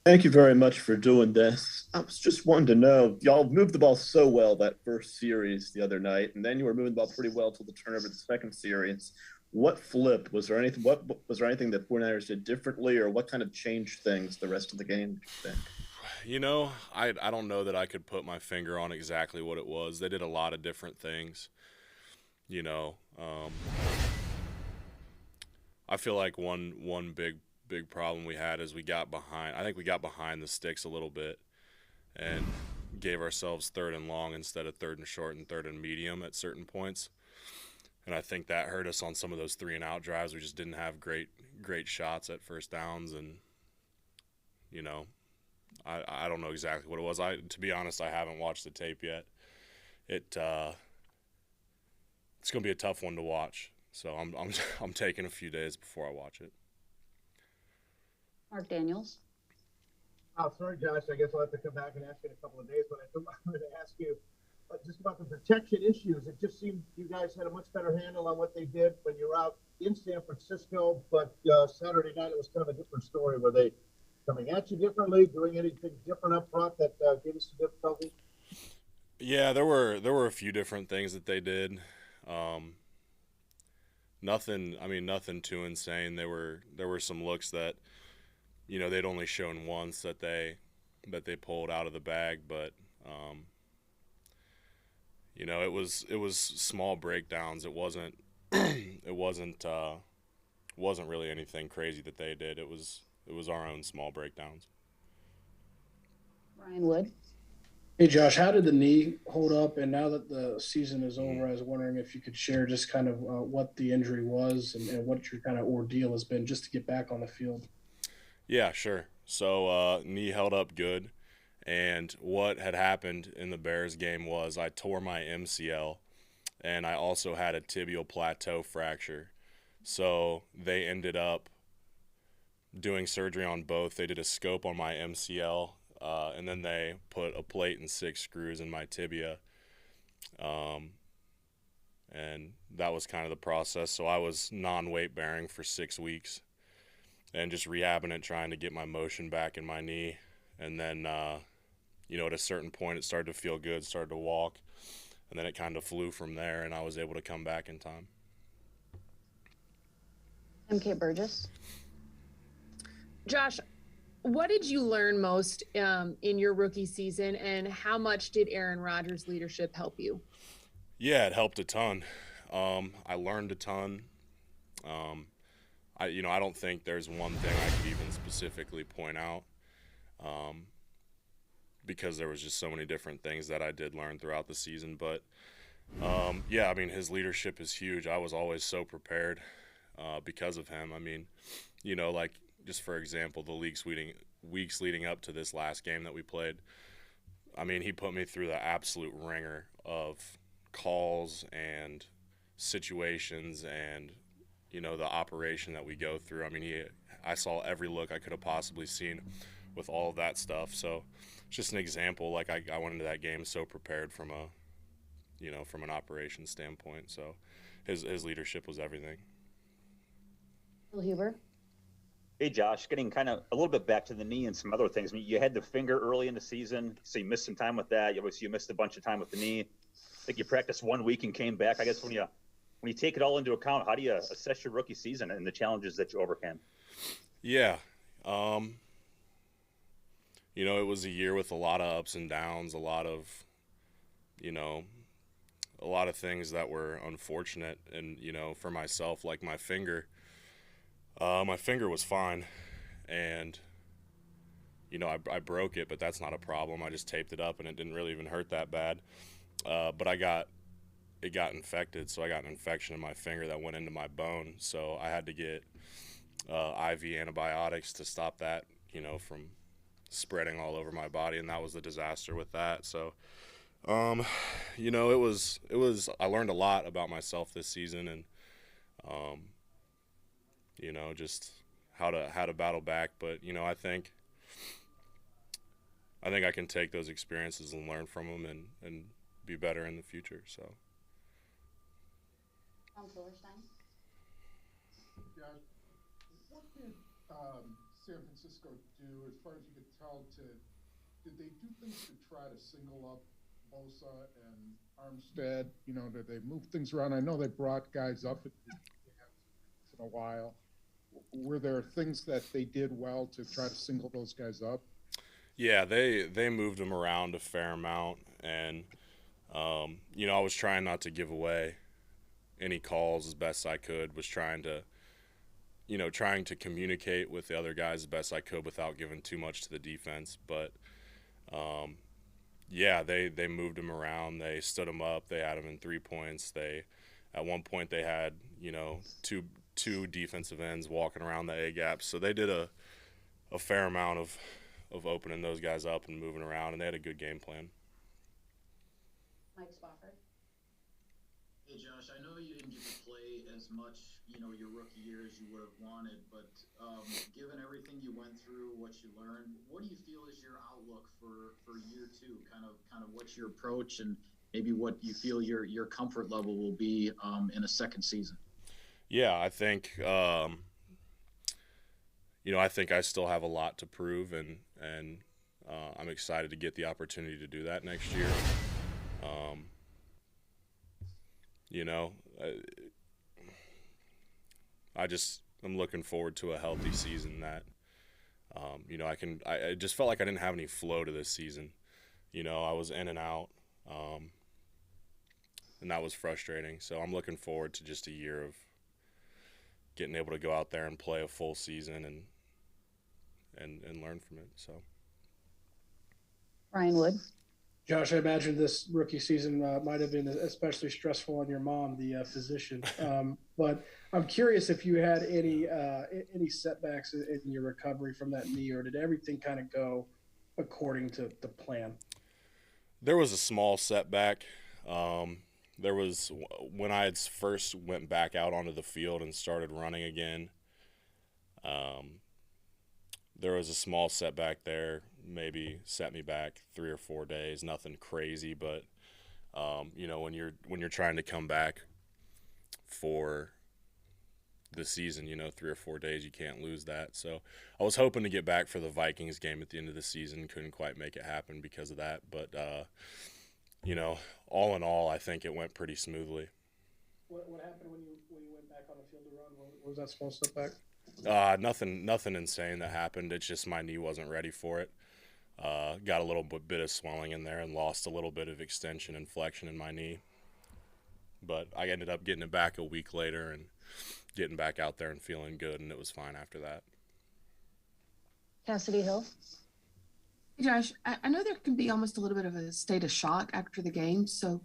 Thank you very much for doing this. I was just wanting to know, y'all moved the ball so well that first series the other night, and then you were moving the ball pretty well till the turnover the second series. What flipped? Was there anything? What was there anything that 49ers did differently, or what kind of changed things the rest of the game? Do you think? I don't know that I could put my finger on exactly what it was. They did a lot of different things. You know, I feel like one big problem we had is we got behind. I think we got behind the sticks a little bit and gave ourselves third and long instead of third and short and third and medium at certain points. And I think that hurt us on some of those 3 and out drives. We just didn't have great shots at first downs, and you know, I don't know exactly what it was. To be honest, I haven't watched the tape yet. It it's gonna be a tough one to watch. So I'm taking a few days before I watch it. Mark Daniels. Oh, sorry, Josh. I guess I'll have to come back and ask you in a couple of days. But I wanted to ask you just about the protection issues. It just seemed you guys had a much better handle on what they did when you were out in San Francisco. But Saturday night, it was kind of a different story. Were they coming at you differently, doing anything different up front that gave us some difficulty? Yeah, there were a few different things that they did. Um, nothing too insane. There were some looks that they'd only shown once that they pulled out of the bag, but um, it was small breakdowns. It wasn't it wasn't really anything crazy that they did. It was our own small breakdowns. Ryan Wood. Hey Josh, how did the knee hold up? And now that the season is Mhm. over, I was wondering if you could share just kind of what the injury was and what your kind of ordeal has been just to get back on the field. Yeah, sure. So knee held up good, and what had happened in the Bears game was I tore my MCL, and I also had a tibial plateau fracture. So they ended up doing surgery on both. They did a scope on my MCL, and then they put a plate and 6 screws in my tibia. Um, and that was kind of the process. So I was non-weight bearing for 6 weeks and just rehabbing it, trying to get my motion back in my knee. And then, at a certain point, it started to feel good, started to walk, and then it kind of flew from there, and I was able to come back in time. MK Burgess. Josh, what did you learn most in your rookie season, and how much did Aaron Rodgers' leadership help you? Yeah, it helped a ton. I learned a ton. Um, I don't think there's one thing I could even specifically point out, um, because there was just so many different things that I did learn throughout the season. But yeah, I mean, his leadership is huge. I was always so prepared because of him. I mean, like just for example, the weeks leading up to this last game that we played. I mean, he put me through the absolute ringer of calls and situations and the operation that we go through. I mean, I saw every look I could have possibly seen with all of that stuff. So it's just an example. Like I went into that game so prepared from an operations standpoint. So his leadership was everything. Bill Huber. Hey, Josh, getting kind of a little bit back to the knee and some other things. I mean, you had the finger early in the season, so you missed some time with that. You missed a bunch of time with the knee. I think you practiced 1 week and came back. I guess when you take it all into account, how do you assess your rookie season and the challenges that you overcame? Yeah. Um, it was a year with a lot of ups and downs, you know, a lot of things that were unfortunate. And, for myself, like my finger. My finger was fine, and I broke it, but that's not a problem. I just taped it up, and it didn't really even hurt that bad. But it got infected, so I got an infection in my finger that went into my bone. So I had to get IV antibiotics to stop that, from spreading all over my body, and that was the disaster with that. So, it was. I learned a lot about myself this season, and um, just how to battle back. But I think I can take those experiences and learn from them and be better in the future. So Tom Silverstein. Josh, what did San Francisco do, as far as you could tell, did they do things to try to single up Bosa and Armstead? You know, did they move things around? I know they brought guys up once in a while. Were there things that they did well to try to single those guys up? Yeah, they moved them around a fair amount, and you know, I was trying not to give away any calls as best I could. Was trying to communicate with the other guys as best I could without giving too much to the defense. But yeah, they moved him around. They stood him up. They had him in 3 points. At one point they had, you know, two defensive ends walking around the A gaps. So they did a fair amount of opening those guys up and moving around, and they had a good game plan. Mike Spofford. Hey Josh, I know you didn't get to play as much, you know, your rookie year as you would have wanted, but given everything you went through, what you learned, what do you feel is your outlook for year two? Kind of what's your approach, and maybe what you feel your comfort level will be in a second season? Yeah, I think you know, I think I still have a lot to prove, and I'm excited to get the opportunity to do that next year. You know, I'm looking forward to a healthy season that, you know, I just felt like I didn't have any flow to this season. You know, I was in and out, and that was frustrating. So I'm looking forward to just a year of getting able to go out there and play a full season and learn from it. So, Ryan Wood. Josh, I imagine this rookie season might have been especially stressful on your mom, the physician. But I'm curious if you had any setbacks in your recovery from that knee, or did everything kind of go according to the plan? There was a small setback. There was when I had first went back out onto the field and started running again. There was a small setback there, maybe set me back 3 or 4 days. Nothing crazy, but you know, when you're trying to come back for the season, you know, 3 or 4 days, you can't lose that. So I was hoping to get back for the Vikings game at the end of the season. Couldn't quite make it happen because of that, but you know, all in all, I think it went pretty smoothly. What happened when you went back on the field to run? What was that small setback? Nothing insane that happened. It's just my knee wasn't ready for it. Got a little bit of swelling in there and lost a little bit of extension and flexion in my knee. But I ended up getting it back a week later and getting back out there and feeling good, and it was fine after that. Cassidy Hill. Hey Josh, I know there can be almost a little bit of a state of shock after the game. So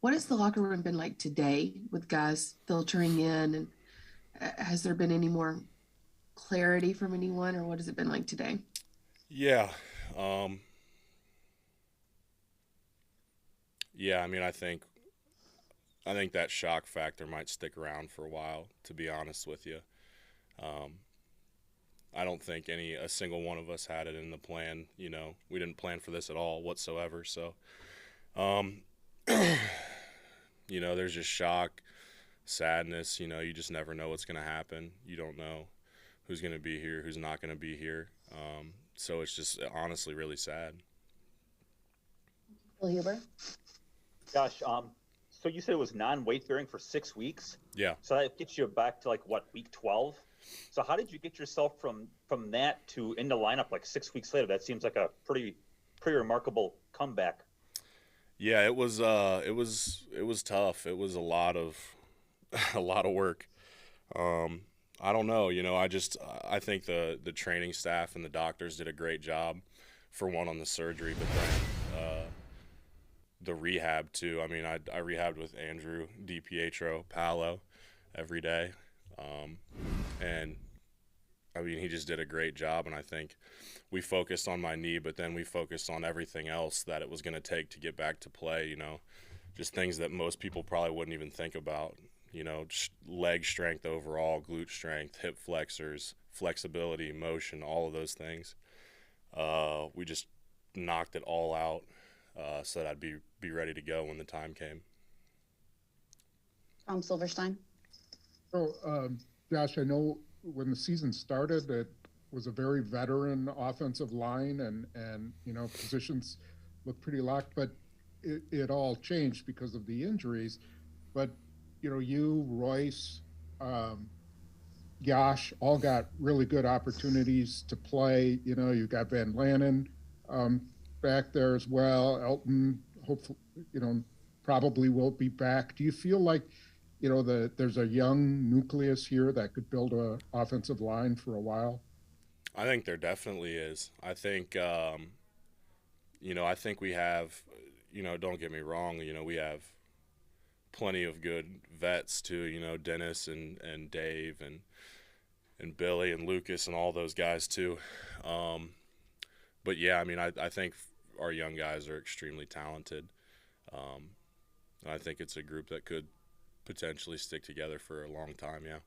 what has the locker room been like today with guys filtering in? And has there been any more clarity from anyone, or what has it been like today? Yeah. Yeah, I mean, I think that shock factor might stick around for a while, to be honest with you. I don't think a single one of us had it in the plan. You know, we didn't plan for this at all whatsoever. So, you know, there's just shock, sadness. You know, you just never know what's going to happen. You don't know who's going to be here, who's not going to be here. So it's just honestly really sad. Bill Huber. Josh, so you said it was non-weight bearing for 6 weeks? Yeah. So that gets you back to like what, week 12? So how did you get yourself from that to in the lineup like 6 weeks later? That seems like a pretty remarkable comeback. Yeah, it was tough. It was a lot of work. I don't know, you know, I think the training staff and the doctors did a great job, for one, on the surgery, but then the rehab too. I mean, I rehabbed with Andrew DiPietro Paolo every day. And I mean, he just did a great job, and I think we focused on my knee, but then we focused on everything else that it was going to take to get back to play, you know, just things that most people probably wouldn't even think about, you know, leg strength overall, glute strength, hip flexors, flexibility, motion, all of those things. We just knocked it all out so that I'd be ready to go when the time came. Tom Silverstein. So, Josh, I know when the season started that was a very veteran offensive line, and positions look pretty locked, but it all changed because of the injuries. But you, Royce, Josh, all got really good opportunities to play. You got Van Lanen back there as well. Elton, hopefully, probably will be back. Do you feel like, there's a young nucleus here that could build a offensive line for a while? I think there definitely is. I think, I think we have, don't get me wrong, we have plenty of good vets too, Dennis and Dave and Billy and Lucas and all those guys too. But yeah, I think our young guys are extremely talented. I think it's a group that could potentially stick together for a long time, yeah.